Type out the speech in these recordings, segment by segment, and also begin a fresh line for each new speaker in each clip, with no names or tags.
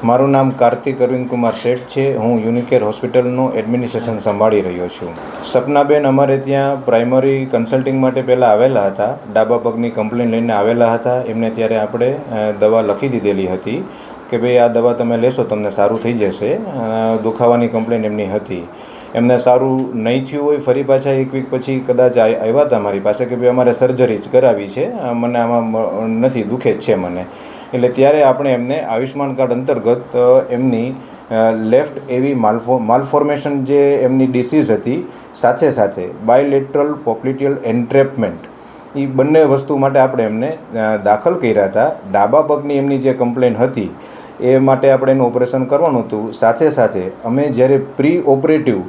મારું નામ કાર્તિક અરવિંદ કુમાર શેઠ છે। હું યુનિકેર હોસ્પિટલનું એડમિનિસ્ટ્રેશન સંભાળી રહ્યો છું। સપનાબેન અમારે ત્યાં પ્રાઇમરી કન્સલ્ટિંગ માટે પહેલાં આવેલા હતા, ડાબા પગની કમ્પ્લેન લઈને આવેલા હતા। એમને ત્યારે આપણે દવા લખી દીધેલી હતી કે ભાઈ આ દવા તમે લેશો તમને સારું થઈ જશે। દુખાવાની કમ્પ્લેન એમની હતી, એમને સારું નહીં થયું હોય, ફરી પાછા એક વીક પછી કદાચ આવ્યા હતા મારી પાસે કે ભાઈ અમારે સર્જરી જ કરાવી છે, મને આમાં નથી, દુખે જ છે મને। એટલે ત્યારે આપણે એમને આયુષ્માન કાર્ડ અંતર્ગત એમની લેફ્ટ એવી માલફોર્મેશન જે એમની ડિસીઝ હતી, સાથે સાથે બાયલેટરલ પોપ્લિટિયલ એન્ટ્રેપમેન્ટ, એ બંને વસ્તુ માટે આપણે એમને દાખલ કર્યા હતા। ડાબા પગની એમની જે કમ્પ્લેન હતી એ માટે આપણે એનું ઓપરેશન કરવાનું હતું। સાથે સાથે અમે જ્યારે પ્રી ઓપરેટિવ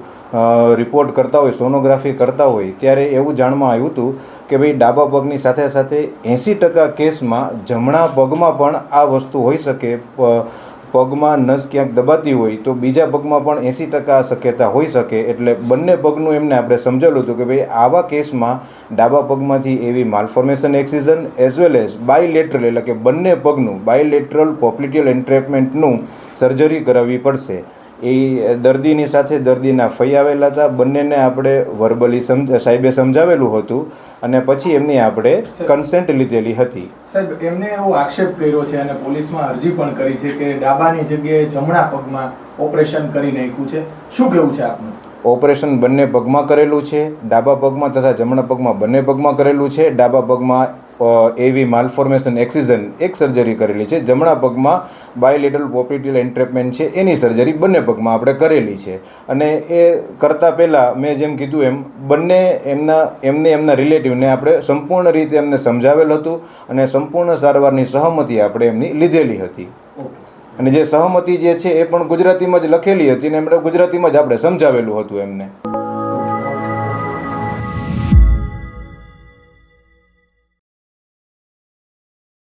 રિપોર્ટ કરતા હોય, સોનોગ્રાફી કરતા હોય, ત્યારે એવું જાણવા આવ્યું હતું કે ભાઈ ડાબા પગની સાથે સાથે 80% કેસમાં જમણા પગમાં પણ આ વસ્તુ હોઈ શકે। પગમાં નસ ક્યાંક દબાતી હોય તો બીજા પગમાં પણ 80% શક્યતા હોઈ શકે। એટલે બંને પગનું એમને આપણે સમજેલું હતું કે ભાઈ આવા કેસમાં ડાબા પગમાંથી એવી માલફોર્મેશન એક્સિઝન એઝ વેલ એઝ બાયલેટરલ એટલે કે બંને પગનું બાયલેટરલ પોપ્લિટિયલ એન્ટ્રેપમેન્ટનું સર્જરી કરાવવી પડશે। એ દર્દીની સાથે દર્દીના ફઈ આવેલા હતા, બંનેને આપણે વર્બલી સાહેબે સમજાવેલું હતું અને પછી એમની આપણે કન્સેન્ટ લીધેલી હતી।
સાહેબ, એમને એવો આક્ષેપ કર્યો છે અને પોલીસમાં અરજી પણ કરી છે કે ડાબાની જગ્યાએ જમણા પગમાં ઓપરેશન કરી નાખ્યું છે, શું કહેવું છે આપનું?
ઓપરેશન બંને પગમાં કરેલું છે, ડાબા પગમાં તથા જમણા પગમાં બંને પગમાં કરેલું છે। ડાબા પગમાં એવી માલફોર્મેશન એક્સિઝન એક સર્જરી કરેલી છે, જમણા પગમાં બાયલેટરલ પોપ્લિટિયલ એન્ટ્રેપમેન્ટ છે એની સર્જરી બંને પગમાં આપણે કરેલી છે। અને એ કરતાં પહેલાં મેં જેમ કીધું એમ બંને એમના રિલેટિવને આપણે સંપૂર્ણ રીતે એમને સમજાવેલ હતું અને સંપૂર્ણ સારવારની સહમતિ આપણે એમની લીધેલી હતી। અને જે સહમતિ જે છે એ પણ ગુજરાતીમાં જ લખેલી હતી અને એમણે ગુજરાતીમાં જ આપણે સમજાવેલું હતું એમને।